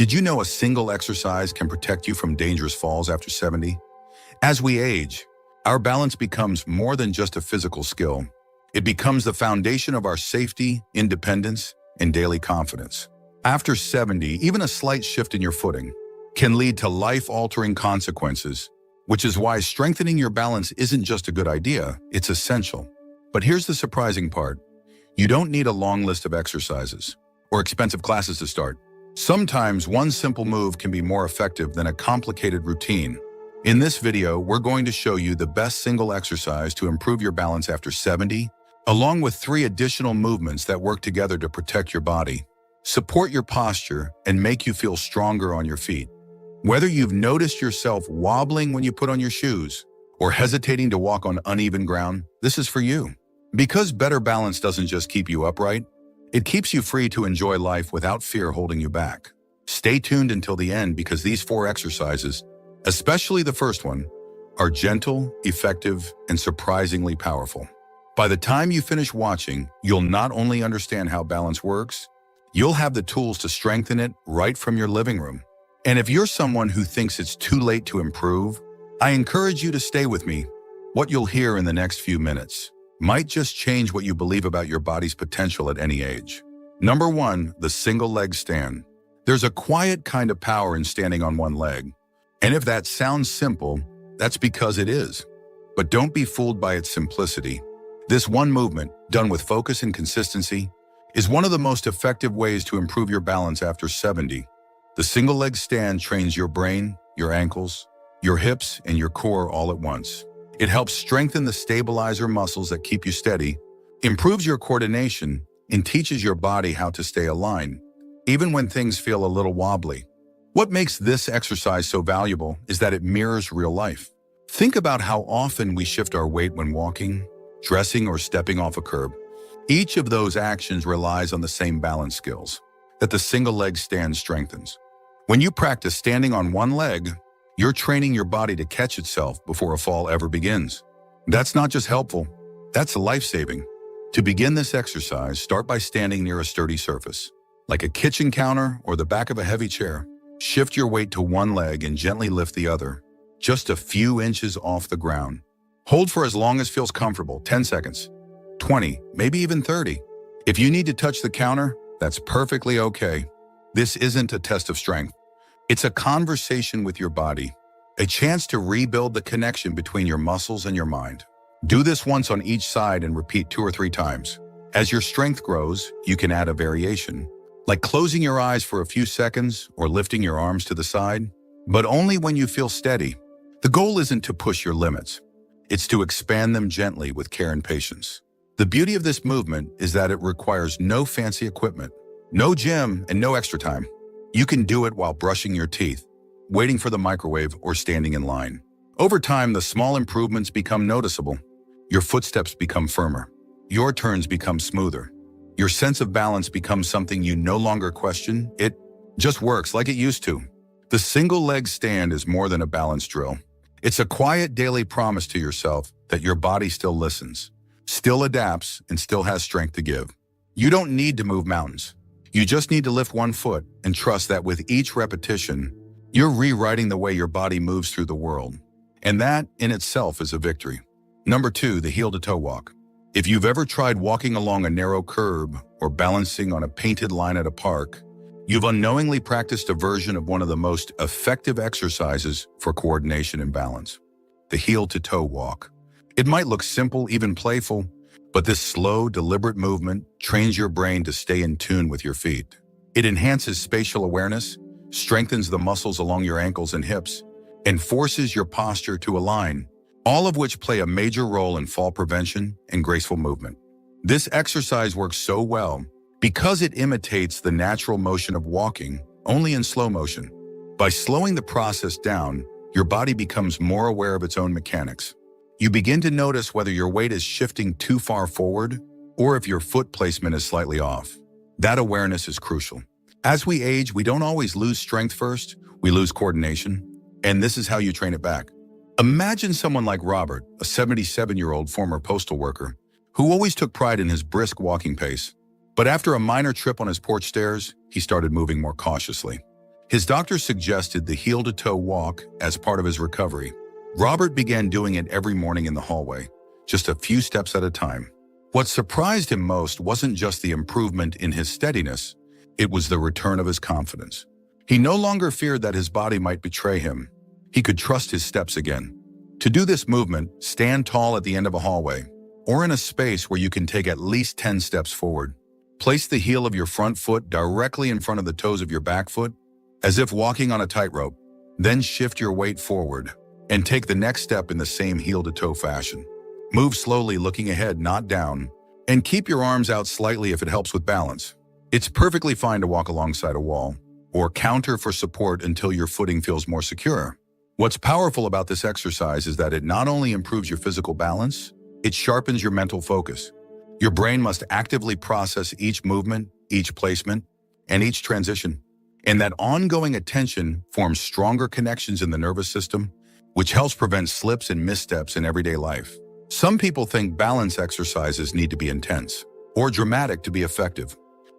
Did you know a single exercise can protect you from dangerous falls after 70? As we age, our balance becomes more than just a physical skill. It becomes the foundation of our safety, independence, and daily confidence. After 70, even a slight shift in your footing can lead to life-altering consequences, which is why strengthening your balance isn't just a good idea, it's essential. But here's the surprising part. You don't need a long list of exercises or expensive classes to start. Sometimes one simple move can be more effective than a complicated routine. In this video, we're going to show you the best single exercise to improve your balance after 70, along with 3 additional movements that work together to protect your body, support your posture, and make you feel stronger on your feet. Whether you've noticed yourself wobbling when you put on your shoes or hesitating to walk on uneven ground, this is for you. Because better balance doesn't just keep you upright, it keeps you free to enjoy life without fear holding you back. Stay tuned until the end because these 4 exercises, especially the first one, are gentle, effective, and surprisingly powerful. By the time you finish watching, you'll not only understand how balance works, you'll have the tools to strengthen it right from your living room. And if you're someone who thinks it's too late to improve, I encourage you to stay with me. What you'll hear in the next few minutes might just change what you believe about your body's potential at any age. Number 1, the single leg stand. There's a quiet kind of power in standing on one leg. And if that sounds simple, that's because it is. But don't be fooled by its simplicity. This one movement, done with focus and consistency, is one of the most effective ways to improve your balance after 70. The single leg stand trains your brain, your ankles, your hips, and your core all at once. It helps strengthen the stabilizer muscles that keep you steady, improves your coordination, and teaches your body how to stay aligned, even when things feel a little wobbly. What makes this exercise so valuable is that it mirrors real life. Think about how often we shift our weight when walking, dressing, or stepping off a curb. Each of those actions relies on the same balance skills that the single leg stand strengthens. When you practice standing on one leg, you're training your body to catch itself before a fall ever begins. That's not just helpful, that's life-saving. To begin this exercise, start by standing near a sturdy surface, like a kitchen counter or the back of a heavy chair. Shift your weight to one leg and gently lift the other, just a few inches off the ground. Hold for as long as feels comfortable, 10 seconds, 20, maybe even 30. If you need to touch the counter, that's perfectly okay. This isn't a test of strength. It's a conversation with your body, a chance to rebuild the connection between your muscles and your mind. Do this once on each side and repeat 2 or 3 times. As your strength grows, you can add a variation, like closing your eyes for a few seconds or lifting your arms to the side, but only when you feel steady. The goal isn't to push your limits. It's to expand them gently with care and patience. The beauty of this movement is that it requires no fancy equipment, no gym, and no extra time. You can do it while brushing your teeth, waiting for the microwave, or standing in line. Over time, the small improvements become noticeable. Your footsteps become firmer. Your turns become smoother. Your sense of balance becomes something you no longer question. It just works like it used to. The single leg stand is more than a balance drill. It's a quiet daily promise to yourself that your body still listens, still adapts, and still has strength to give. You don't need to move mountains. You just need to lift one foot and trust that with each repetition, you're rewriting the way your body moves through the world. And that, in itself, is a victory. Number 2, the heel-to-toe walk. If you've ever tried walking along a narrow curb or balancing on a painted line at a park, you've unknowingly practiced a version of one of the most effective exercises for coordination and balance, the heel-to-toe walk. It might look simple, even playful, but this slow, deliberate movement trains your brain to stay in tune with your feet. It enhances spatial awareness, strengthens the muscles along your ankles and hips, and forces your posture to align, all of which play a major role in fall prevention and graceful movement. This exercise works so well because it imitates the natural motion of walking, only in slow motion. By slowing the process down, your body becomes more aware of its own mechanics. You begin to notice whether your weight is shifting too far forward or if your foot placement is slightly off. That awareness is crucial. As we age, we don't always lose strength first, we lose coordination, and this is how you train it back. Imagine someone like Robert, a 77-year-old former postal worker, who always took pride in his brisk walking pace. But after a minor trip on his porch stairs, he started moving more cautiously. His doctor suggested the heel-to-toe walk as part of his recovery. Robert began doing it every morning in the hallway, just a few steps at a time. What surprised him most wasn't just the improvement in his steadiness, it was the return of his confidence. He no longer feared that his body might betray him. He could trust his steps again. To do this movement, stand tall at the end of a hallway, or in a space where you can take at least 10 steps forward. Place the heel of your front foot directly in front of the toes of your back foot, as if walking on a tightrope. Then shift your weight forward and take the next step in the same heel-to-toe fashion. Move slowly, looking ahead, not down, and keep your arms out slightly if it helps with balance. It's perfectly fine to walk alongside a wall or counter for support until your footing feels more secure. What's powerful about this exercise is that it not only improves your physical balance, it sharpens your mental focus. Your brain must actively process each movement, each placement, and each transition. And that ongoing attention forms stronger connections in the nervous system, which helps prevent slips and missteps in everyday life. Some people think balance exercises need to be intense or dramatic to be effective,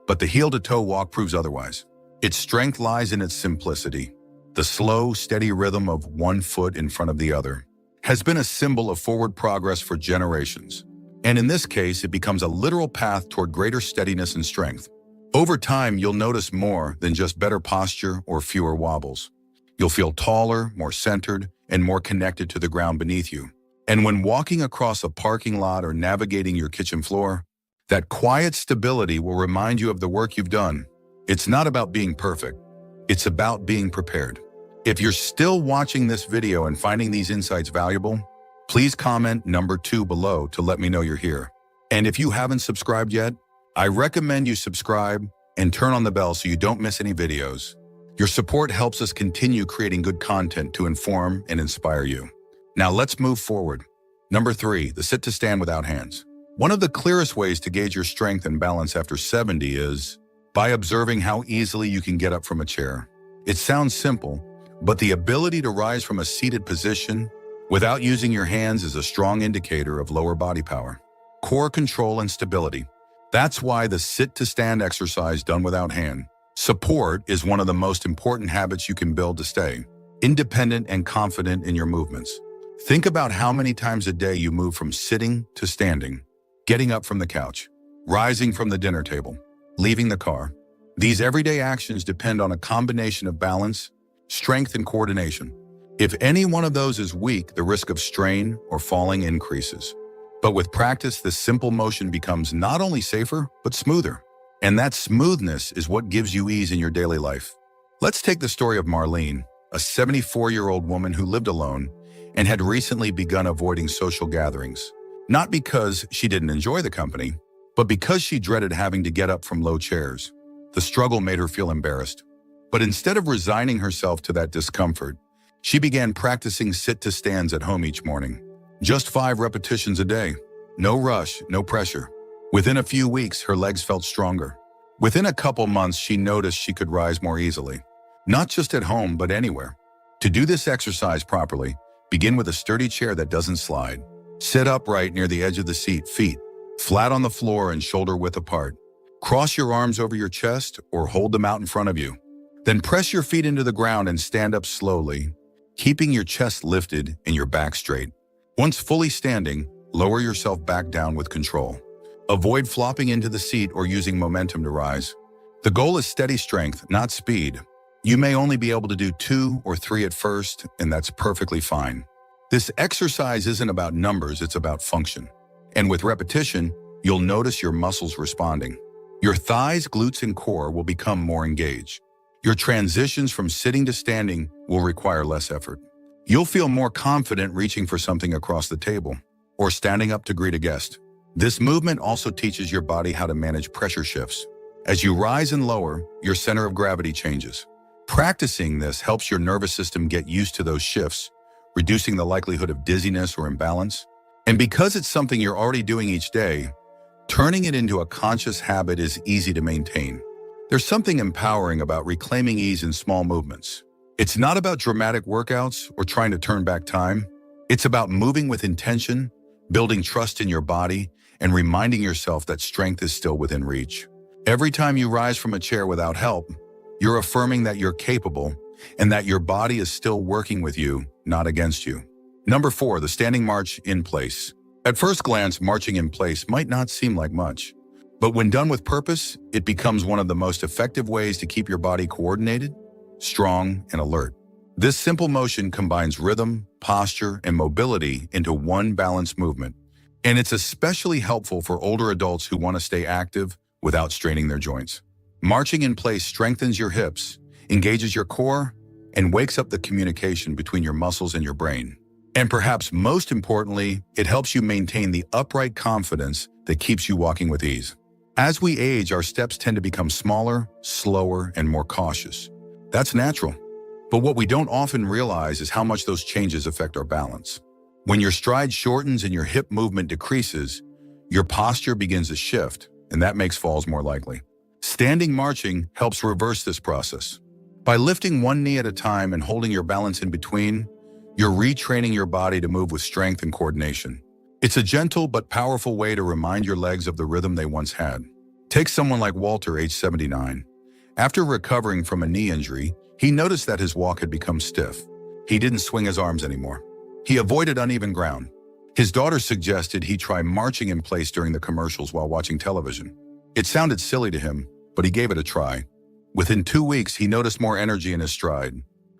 but the heel-to-toe walk proves otherwise. Its strength lies in its simplicity. The slow, steady rhythm of one foot in front of the other has been a symbol of forward progress for generations. And in this case, it becomes a literal path toward greater steadiness and strength. Over time, you'll notice more than just better posture or fewer wobbles. You'll feel taller, more centered, and more connected to the ground beneath you. And when walking across a parking lot or navigating your kitchen floor, that quiet stability will remind you of the work you've done. It's not about being perfect. It's about being prepared. If you're still watching this video and finding these insights valuable, please comment number 2 below to let me know you're here. And if you haven't subscribed yet, I recommend you subscribe and turn on the bell so you don't miss any videos. Your support helps us continue creating good content to inform and inspire you. Now let's move forward. Number 3, the sit to stand without hands. One of the clearest ways to gauge your strength and balance after 70 is by observing how easily you can get up from a chair. It sounds simple, but the ability to rise from a seated position without using your hands is a strong indicator of lower body power, core control, and stability. That's why the sit-to-stand exercise done without hand support is one of the most important habits you can build to stay independent and confident in your movements. Think about how many times a day you move from sitting to standing, getting up from the couch, rising from the dinner table, leaving the car. These everyday actions depend on a combination of balance, strength, and coordination. If any one of those is weak, the risk of strain or falling increases. But with practice, this simple motion becomes not only safer, but smoother. And that smoothness is what gives you ease in your daily life. Let's take the story of Marlene, a 74-year-old woman who lived alone and had recently begun avoiding social gatherings. Not because she didn't enjoy the company, but because she dreaded having to get up from low chairs. The struggle made her feel embarrassed. But instead of resigning herself to that discomfort, she began practicing sit-to-stands at home each morning. Just 5 repetitions a day. No rush, no pressure. Within a few weeks, her legs felt stronger. Within a couple months, she noticed she could rise more easily. Not just at home, but anywhere. To do this exercise properly, begin with a sturdy chair that doesn't slide. Sit upright near the edge of the seat, feet flat on the floor and shoulder width apart. Cross your arms over your chest or hold them out in front of you. Then press your feet into the ground and stand up slowly, keeping your chest lifted and your back straight. Once fully standing, lower yourself back down with control. Avoid flopping into the seat or using momentum to rise. The goal is steady strength, not speed. You may only be able to do 2 or 3 at first, and that's perfectly fine. This exercise isn't about numbers, it's about function. And with repetition, you'll notice your muscles responding. Your thighs, glutes, and core will become more engaged. Your transitions from sitting to standing will require less effort. You'll feel more confident reaching for something across the table or standing up to greet a guest. This movement also teaches your body how to manage pressure shifts. As you rise and lower, your center of gravity changes. Practicing this helps your nervous system get used to those shifts, reducing the likelihood of dizziness or imbalance. And because it's something you're already doing each day, turning it into a conscious habit is easy to maintain. There's something empowering about reclaiming ease in small movements. It's not about dramatic workouts or trying to turn back time. It's about moving with intention, building trust in your body, and reminding yourself that strength is still within reach. Every time you rise from a chair without help, You're affirming that you're capable and that your body is still working with you, not against you. Number 4, the standing march in place. At first glance, marching in place might not seem like much, but when done with purpose, it becomes one of the most effective ways to keep your body coordinated, strong, and alert. This simple motion combines rhythm, posture, and mobility into one balanced movement, and it's especially helpful for older adults who want to stay active without straining their joints. Marching in place strengthens your hips, engages your core, and wakes up the communication between your muscles and your brain. And perhaps most importantly, it helps you maintain the upright confidence that keeps you walking with ease. As we age, our steps tend to become smaller, slower, and more cautious. That's natural. But what we don't often realize is how much those changes affect our balance. When your stride shortens and your hip movement decreases, your posture begins to shift, and that makes falls more likely. Standing marching helps reverse this process. By lifting one knee at a time and holding your balance in between, you're retraining your body to move with strength and coordination. It's a gentle but powerful way to remind your legs of the rhythm they once had. Take someone like Walter, age 79. After recovering from a knee injury, he noticed that his walk had become stiff. He didn't swing his arms anymore. He avoided uneven ground. His daughter suggested he try marching in place during the commercials while watching television. It sounded silly to him, but he gave it a try. Within 2 weeks, he noticed more energy in his stride.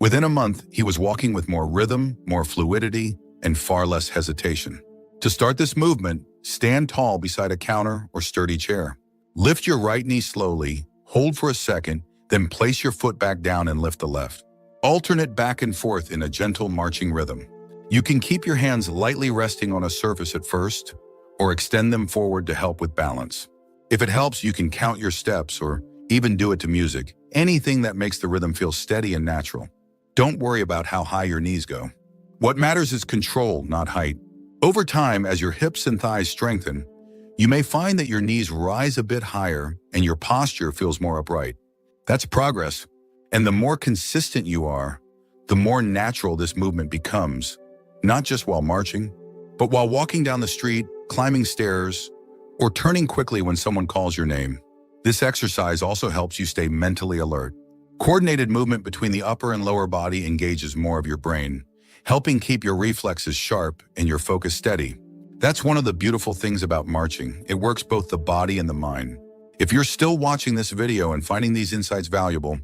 Within a month, he was walking with more rhythm, more fluidity, and far less hesitation. To start this movement, stand tall beside a counter or sturdy chair. Lift your right knee slowly, hold for a second, then place your foot back down and lift the left. Alternate back and forth in a gentle marching rhythm. You can keep your hands lightly resting on a surface at first, or extend them forward to help with balance. If it helps, you can count your steps or even do it to music, anything that makes the rhythm feel steady and natural. Don't worry about how high your knees go. What matters is control, not height. Over time, as your hips and thighs strengthen, you may find that your knees rise a bit higher and your posture feels more upright. That's progress. And the more consistent you are, the more natural this movement becomes, not just while marching, but while walking down the street, climbing stairs, or turning quickly when someone calls your name. This exercise also helps you stay mentally alert. Coordinated movement between the upper and lower body engages more of your brain, helping keep your reflexes sharp and your focus steady. That's one of the beautiful things about marching. It works both the body and the mind. If you're still watching this video and finding these insights valuable,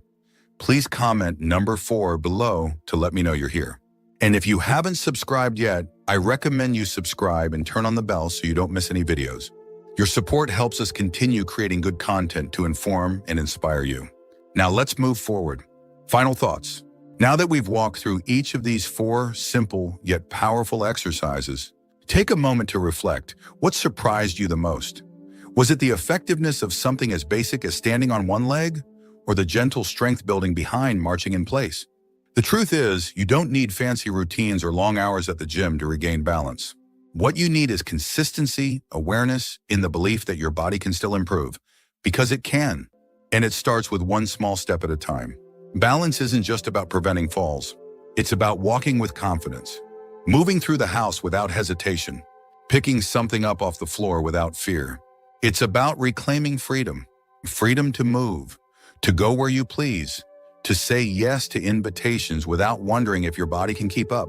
please comment number 4 below to let me know you're here. And if you haven't subscribed yet, I recommend you subscribe and turn on the bell so you don't miss any videos. Your support helps us continue creating good content to inform and inspire you. Now let's move forward. Final thoughts. Now that we've walked through each of these 4 simple yet powerful exercises, take a moment to reflect. What surprised you the most? Was it the effectiveness of something as basic as standing on one leg, or the gentle strength building behind marching in place? The truth is, you don't need fancy routines or long hours at the gym to regain balance. What you need is consistency, awareness, in the belief that your body can still improve, because it can. And it starts with one small step at a time. Balance isn't just about preventing falls. It's about walking with confidence, moving through the house without hesitation, picking something up off the floor without fear. It's about reclaiming freedom, freedom to move, to go where you please, to say yes to invitations without wondering if your body can keep up.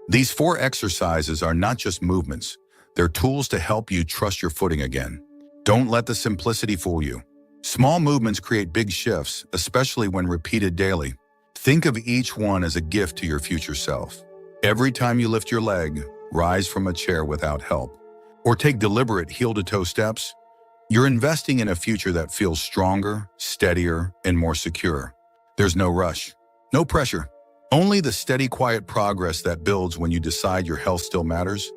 These 4 exercises are not just movements. They're tools to help you trust your footing again. Don't let the simplicity fool you. Small movements create big shifts, especially when repeated daily. Think of each one as a gift to your future self. Every time you lift your leg, rise from a chair without help, or take deliberate heel-to-toe steps, you're investing in a future that feels stronger, steadier, and more secure. There's no rush, no pressure, only the steady, quiet progress that builds when you decide your health still matters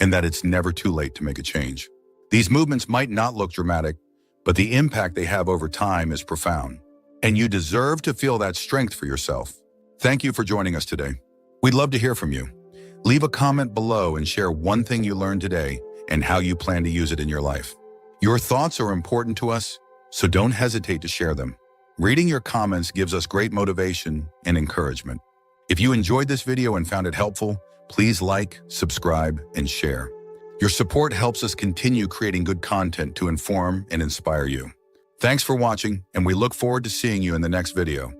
and that it's never too late to make a change. These movements might not look dramatic, but the impact they have over time is profound, and you deserve to feel that strength for yourself. Thank you for joining us today. We'd love to hear from you. Leave a comment below and share one thing you learned today and how you plan to use it in your life. Your thoughts are important to us, so don't hesitate to share them. Reading your comments gives us great motivation and encouragement. If you enjoyed this video and found it helpful, please like, subscribe, and share. Your support helps us continue creating good content to inform and inspire you. Thanks for watching, and we look forward to seeing you in the next video.